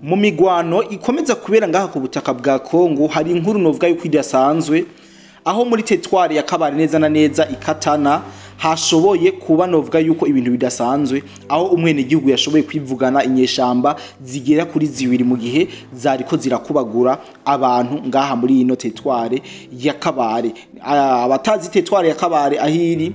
mu migwano ikomeza kubera ngaha ku butaka bwa Kongo hari inkuru novuga yuko idasanzwe aho muri teritwari ya Kabare neza na neza ikatana hashoboye kuba novuga yuko ibintu bidasanzwe aho umwene gihugu yashoboye kwivugana inyeshamba zigera kuri zibiri mu gihe zariko zirakubagura abantu ngaha muri ino teritwari ya Kabare. Abatazi teritwari ya Kabare ahiri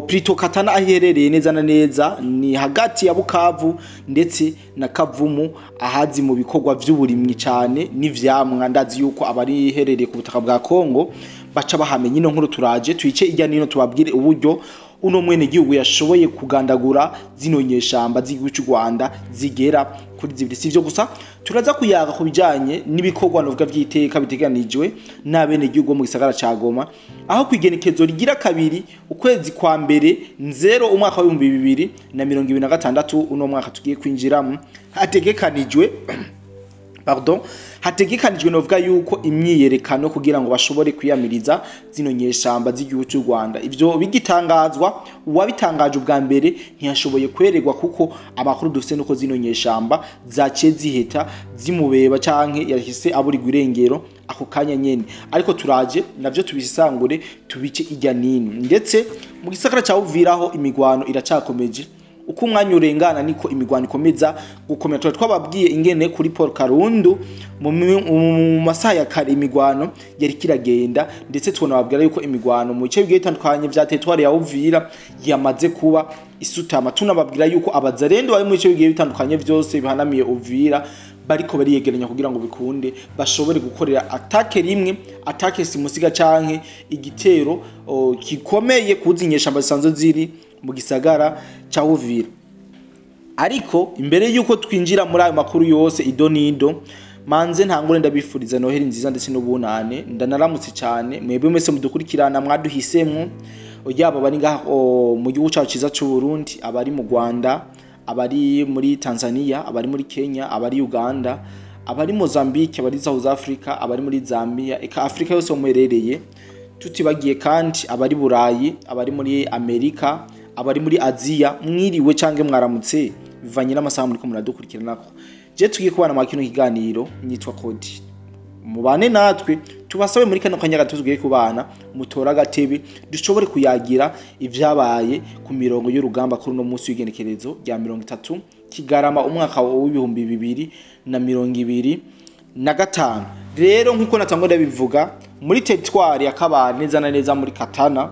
Prito Katana aherereye neza na neza ni hagati ya Bukavu ndetse na Kavumu ahazi mu bikorwa vy'uburimyi cyane n'ivyamwa ndazi yuko abari herereye ku butaka bwa Kongo baca bahamenye ino nkuru turaje tuyice ijya nino tubabwire uburyo uno mwene gihugu yashoboye kugandagura zino nyeshamba z'igihugu cy'u Rwanda zigera kuri zibiri. Sivyo gusa turaza kuyaga kubijanye n'ibikorwa novuga vy'iteka biteganijwe n'abene gihugu mu gisagara ca Goma aho kwigenekezo rigira kabiri ukwezi kwa mbere 0 umwaka wa 2026 uno mwaka tugiye kwinjiramo hategekanijwe novuga yuko imyiyerekano kugira ngo bashobore kwiyamiriza zino nyeshamba z'igihugu cy'u Rwanda. Ivyo bigitangazwa uwabitangaje ubwa mbere ntiyashoboye kweregwa kuko amakuru dufite nuko zino nyeshamba zaciye ziheta zimubeba canke yahise aburirwa irengero ako kanya nyene, ariko turaje navyo tubisangure tubice ijya nino. Ndetse mu gisagara ca Uviraho imigwano iracakomeje uko umwanya urengana niko imigwano ikomeza gukomera. Twababwiye ingene kuri Paul Karundu mu masaha ya kare imigwano yari kiragenda, ndetse tunababwira yuko imigwano mu bice bigiye bitandukanye vya teritwari ya Uvira yamaze kuba isutama. Tunababwira yuko abazarendo bari mu bice bigiye bitandukanye vyose bihanamiye Uvira bariko bariyegeranya kugira ngo bikunde bashobore gukorera atake rimwe, atake simusiga canke igitero kikomeye kuzinyeshamba zisanzwe ziri mu gisagara ca Uvira. Ariko imbere yuko twinjira muri ayo makuru yose idonido manze ntangure ndabifuriza Noheli nziza ndetse n'ubunane. Ndanaramutse cyane mwebwe mwese mudukurikirana mwaduhisemo, yaba bari ngaha mu gihugu cyacu ciza cy'u Burundi, abari mu Rwanda, abari muri Tanzania, abari muri Kenya, abari Uganda, abari Mozambique, abari South Africa, abari muri Zambia, eka Afrika yose muherereye, tutibagiye kandi abari Burayi, abari muri Amerika, abari muri Aziya, mwiriwe canke mwaramutse bivanye n'amasaha muri ko muradukurikirana. Je tugiye kubana mu kino kiganiro nyitwa Kodi, mubane natwe tubasabe muri kano kanya gato tugiye kubana mutora gatebe dushobore kuyagira ivyabaye ku mirongo y'urugamba kuri no munsi w'igenekerezo rya 30 Kigarama umwaka wa 2025. Rero nk'uko natangwa ndabivuga muri teritwari ya Kabare neza na neza muri Katana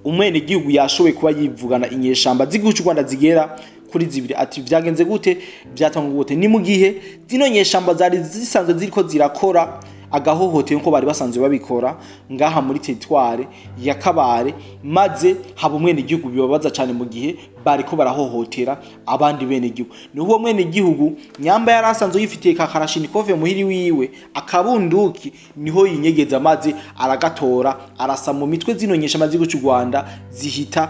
umwene gihugu yashoboye kuba yivugana inyeshamba z'igihugu cy'u Rwanda zigera kuri zibiri. Ati vyagenze gute, byatangwa gute? Ni mu gihe zino nyeshamba zari zisanzwe ziriko zirakora agahohoteye nko bari basanzwe babikora ngaha muri teritwari ya Kabare, maze haba umwene gihugu bibabaza cyane mu gihe bariko barahohotera abandi bene gihugu. Ni uwo mwene gihugu nyamba yarasanzwe yifitiye kakarashinikove muhiri wiwe akabunduki, niho yinyegeza maze aragatora arasa mu mitwe zino nyeshamba z'igihugu cy'u Rwanda zihita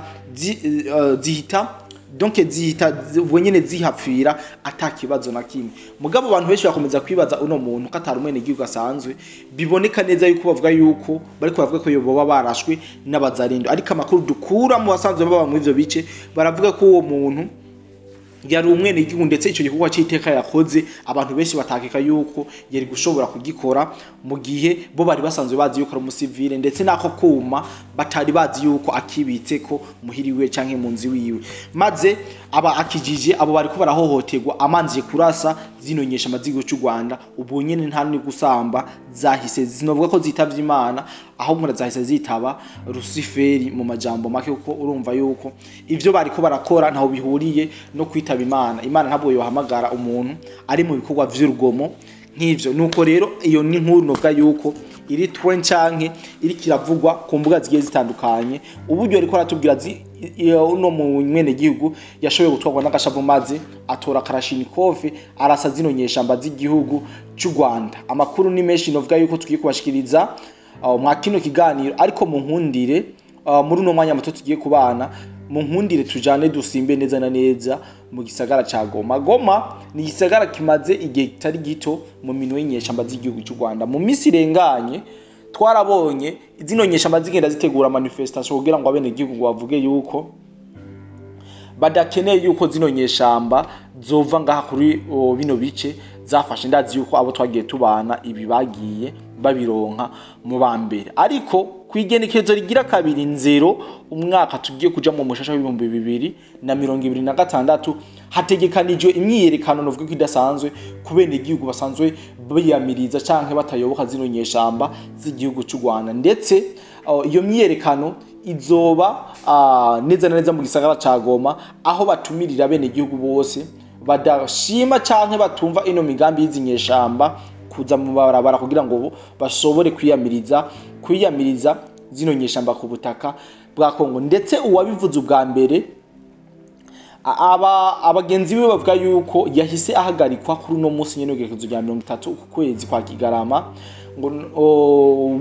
donc zihita nyene zihapfira atakibazo na kimwe. Mugabo abantu benshi bakomeza kwibaza uno muntu katari umwene gihugu asanzwe, biboneka neza yuko bavuga yuko bariko bavuga ko yoboba barashwe n'abazarindo, ariko amakuru dukura mu basanzwe baba mu ivyo bice baravuga ko uwo muntu yari umwene gihugu, ndetse ico gikorwa cy'iteka yakoze abantu benshi batakeka yuko yari gushobora kugikora mu gihe bo bari basanzwe bazi yuko ari umusivile, ndetse nako kuma batari bazi yuko akibitseko muhiriwe canke munzi wiwe. Maze aba akijije abo bariko barahohoterwa amanziye kurasa zino nyeshamba z'igihugu cy'u Rwanda, ubu nyene nta ni gusamba zahise zinovuga ko zitavye Imana, ahubwo zahise zitaba Luciferi mu majambo make, kuko urumva yuko ivyo bariko barakora ntaho bihuriye no kwitaba Imana. Imana ntabwo yohamagara umuntu ari mu bikorwa vy'urugomo nk'ivyo. Nuko rero iyo ni nkuru novuga yuko iri trend canke iri kiravugwa ku mbuga zigiye zitandukanye, uburyo ariko aratubwira uno mu mwene gihugu yashoboye gutwarwa n'agashavu maze atora karashinikove arasa zino nyeshamba z'igihugu cy'u Rwanda. Amakuru ni menshi novuga yuko tugiye kubashikiriza mwa kino kiganiro, ariko mu nkundire muri uno mwanya muto tugiye kubana mu nkundire tujane dusimbe neza na neza mu gisagara ca Goma. Goma ni gisagara kimaze igihe kitari gito mu minwe y'inyeshamba z'igihugu cy'u Rwanda. Mu misi irenganye twarabonye zino nyeshamba zigenda zitegura manifestation kugira ngo abene gihugu bavuge yuko badakeneye yuko zino nyeshamba zova ngaha kuri bino bice zafashe. Ndazi yuko abo twagiye tubana ibi bagiye babironka mu bambere, ariko kwigenekerezo rigira 2/0 umwaka tugiye kuja mu mushasha w'ibihumbi 2026 hategekanijwe imyiyerekano novuga ko idasanzwe kubene igihugu basanzwe biyamiriza canke batayoboka zino nyeshamba z'igihugu cy'u Rwanda. Ndetse iyo myiyerekano izoba neza na neza mu gisagara ca Goma, aho batumirira bene igihugu bose badashima canke batumva ino migambi y'izinyeshamba kuza mu barabara kugira ngo bashobore kwiyamiriza zino nyeshamba ku butaka bwa Kongo. Ndetse uwabivuze ubwa mbere abagenzi be bavuga yuko yahise ahagarikwa kuri uno munsi nyene w'igerekezo rya 30 ku kwezi kwa Kigarama, ngo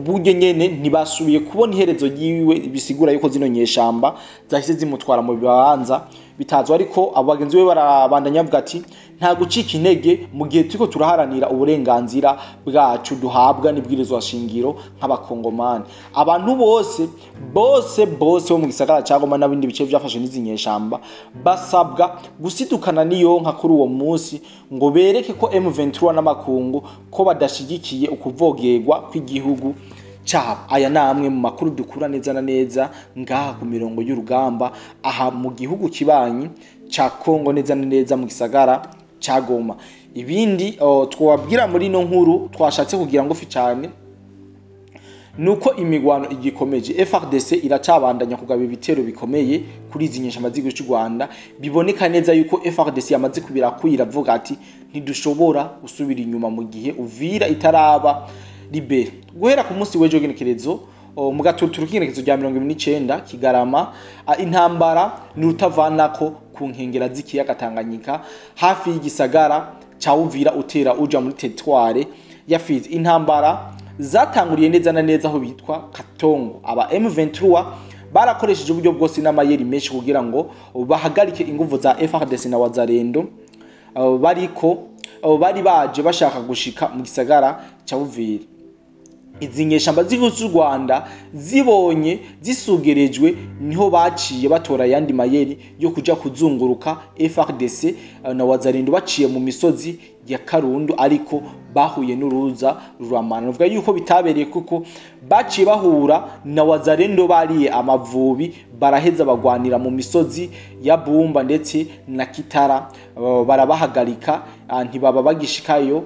buryo nyene ntibasubiye kubona iherezo yiwe, bisigura yuko zino nyeshamba zahise zimutwara mu bibanza bitazwa. Ariko abagenzi be barabandanya bavuga ati nta gucika intege mu gihe turiko turaharanira uburenganzira bwacu duhabwa n'ibwirizwa shingiro nk'abakongomani. Abantu bose bo mu gisagara ca Goma n'abindi bice byafashe n'izinyeshamba basabwa gusidukana niyo nka kuri uwo munsi, ngo bereke ko M23 n'amakungu ko badashigikiye ukuvogerwa kw'igihugu cyabo. Aya namwe mu makuru dukura neza na neza ngaha ku mirongo y'urugamba aha mu gihugu kibanyi ca Kongo, neza na neza mu gisagara ca Goma. Ibindi twabwira muri no nkuru twashatse kugira ngo fi cyane nuko imigwano igikomeje. FARDC iracabandanya kugaba ibitero bikomeye kuri izi nyeshamba z'igihugu cy'u Rwanda. Biboneka neza yuko FARDC yamaze kubirakwira avuga ati ntidushobora gusubira inyuma mu gihe Uvira itaraba libere. Guhera ku munsi w'ejo genekerezo mu gatutu k'igenekerezo rya 29 Kigarama, intambara ni rutavanako ku nkengera z'ikiyaga Tanganyika hafi y'igisagara ca Uvira utera uja muri territoire ya Fizi. Intambara zatanguriye neza na neza aho bitwa Katongo. Aba M23 barakoresheje uburyo bwose n'amayeri menshi kugira ngo bahagarike inguvu za FARDC na Wazalendo bari baje bashaka gushika mu gisagara ca Uvira. Izi nyeshamba z'igihugu cy'u Rwanda zibonye zisugerejwe niho baciye batora yandi mayeri yo kuja kuzunguruka FARDC na Wazalendo baciye mu misozi ya Karundu, ariko bahuye n'uruza ruramana. Uvuga yuko bitabereye kuko baciye bahura na Wazalendo bariye amavubi, baraheza bagwanira mu misozi ya Bumba ndetse na Kitara, barabahagarika ntibaba bagishikayo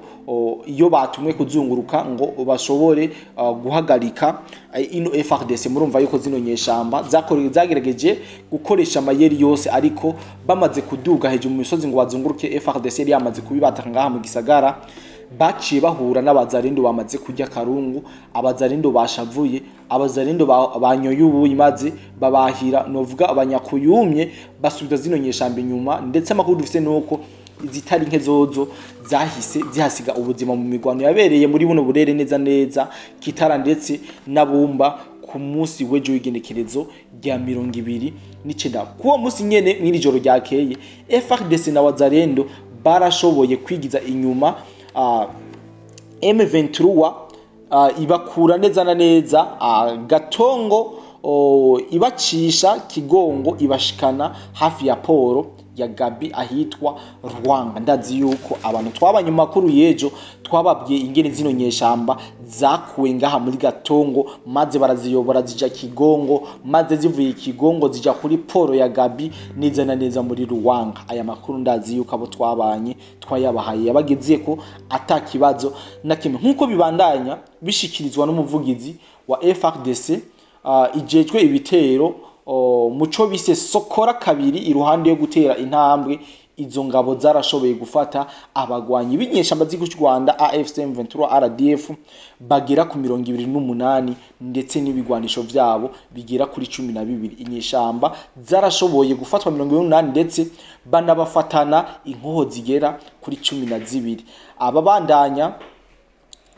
iyo batumwe kuzunguruka ngo bashobore guhagarika ino FARDC. Murumva yuko zino nyeshamba zagerageje gukoresha amayeri yose, ariko bamaze kuduga hejuru mu misozi ngo bazunguruke FARDC yari yamaze kubibataka ngaha mu gisagara, baciye bahura n'Abazalendo bamaze kujya Karungu. Abazalendo bashavuye, Abazalendo banyoye ubuyi maze babahira novuga abanyakuyumye basubiza zino nyeshamba inyuma. Ndetse amakuru dufite nuko zitari nke zozo zahise zihasiga ubuzima mu migwano yabereye muri buno burere neza neza Kitara ndetse na Bumba ku munsi w'ejo w'igenekerezo rya 29. Kuwo munsi nyene mw'iri joro ryakeye FARDC na Wazalendo barashoboye kwigiza inyuma M23 ibakura neza na neza Gatongo, ibacisha Kigongo, ibashikana hafi ya poro ya Gabi ahitwa Rwanga. Ndazi yuko abantu twabanye mu makuru yejo twababwiye ingene zino nyeshamba zakuwe ngaha muri Gatongo, maze baraziyobora zija Kigongo, maze zivuye Kigongo zija kuri poro ya Gabi neza na neza muri Rwanga. Aya makuru ndazi yuko abo twabanye twayabahaye yabagize ko atakibazo na kimwe, nkuko bibandanya bishikirizwa n'umuvugizi wa FARDC ijejwe ibitero muco bise Sokora kabiri. Iruhande yo gutera intambwe, izo ngabo zarashoboye gufata abagwanyi b'inyeshamba z'igihugu cy'u Rwanda AFC M23 RDF bagera ku 28 ndetse n'ibigwanisho vyabo bigera kuri 12. Inyeshamba zarashoboye gufatwa 28 ndetse banabafatana inkoho zigera kuri 12. Ababandanya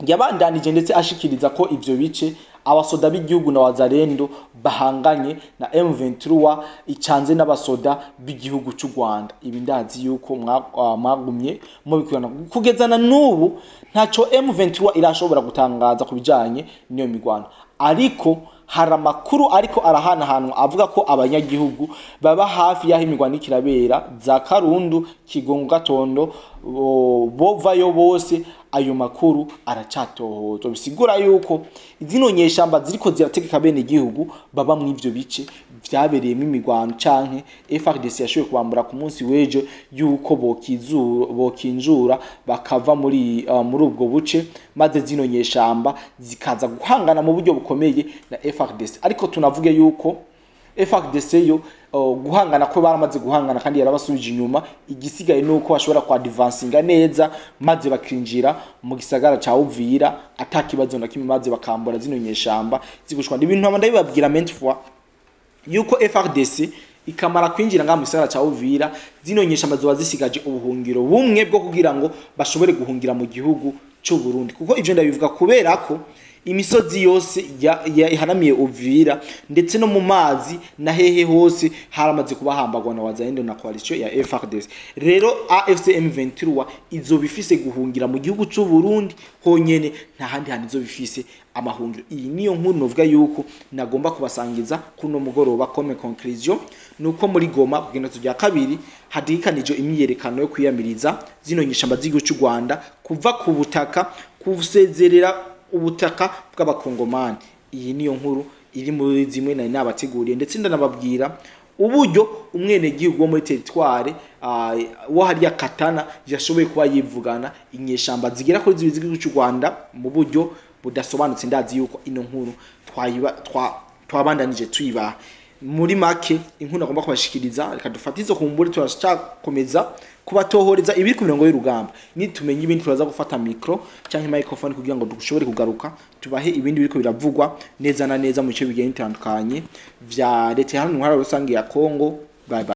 yabandanije ndetse ashikiriza ko ivyo bice abasoda b'igihugu na Wazalendo bahanganye na M23 icanze n'abasoda b'igihugu cy'u Rwanda. Ibi ndazi yuko mwagumye mu bikurana kugezana n'ubu ntaco M23 irashobora gutangaza kubijanye niyo migwano, ariko hari amakuru ariko arahanahanwa avuga ko abanyagihugu baba hafi y'aho imirwano ikirabera za Karundu, Kigongo, Gatondo bovayo bose, ayo makuru aracatohozwa. Bisigura yuko zino nyeshamba ziriko zirategeka bene igihugu baba mu ivyo bice vyabereyemo imirwano, canke FARDC yashoboye kubambura ku munsi w'ejo yuko bokinjura bakava muri ubwo buce, maze zino nyeshamba zikaza guhangana mu buryo bukomeye na FARDC. Ariko tunavuge yuko FARDC yo guhangana ko baramaze guhangana kandi yarabasubije inyuma, igisigaye nuko bashobora kwa advancinga neza maze bakinjira mu gisagara ca Uvira atakibazo na kimwe, maze bakambura zino nyeshamba zigushwa. Ibintu aba ndabibabwira mente fois yuko FARDC ikamara kwinjira nga mu gisagara ca Uvira, zino nyeshamba zoba zisigaje ubuhungiro bumwe bwo kugira ngo bashobore guhungira mu gihugu cyo Burundi, kuko ivyo ndabivuga kubera ko imisozi yose ihanamiye Uvira ndetse no mu mazi na hehe hose haramaze kubahambagwa na wazalendo na coalition ya FARDC. Rero AFC M23 izo bifise guhungira mu gihugu cyo Burundi honyene, nta handi handi izo bifise amahungiro. Iyi niyo nkuru novuga yuko nagomba kubasangiza kuno mugoroba. Comme conclusion nuko muri Goma kugenda tujya kabiri hadikanije imyiyerekano yo kwiyamiriza zino nyishamba z'igihugu cy'u Rwanda kuva ku butaka kusezerera ubutaka bw'abakongomani. Iyi niyo nkuru iri muri zimwe na nabateguriye, ndetse ndanababwira uburyo umwene gihugu wo muri territoire wo hariya Katana yashoboye kuba yivugana inyeshamba zigera kuri zibiri z'igihugu cy'u Rwanda mu buryo budasobanutse. Ndazi yuko ino nkuru twabandanije tuyibaha. Muri make inkuru nagomba kubashikiriza, reka dufatizo kumbure turashakomeza kubatohoreza ibiri ku mirongo y'urugamba. Ni tumenye ibindi turaza gufata micro cyangwa microphone kugira ngo dushobore kugaruka tubahe ibindi biriko biravugwa neza na neza mu bice bigiye bitandukanye vya leta hano ntwara rusange ya Kongo. Bye bye.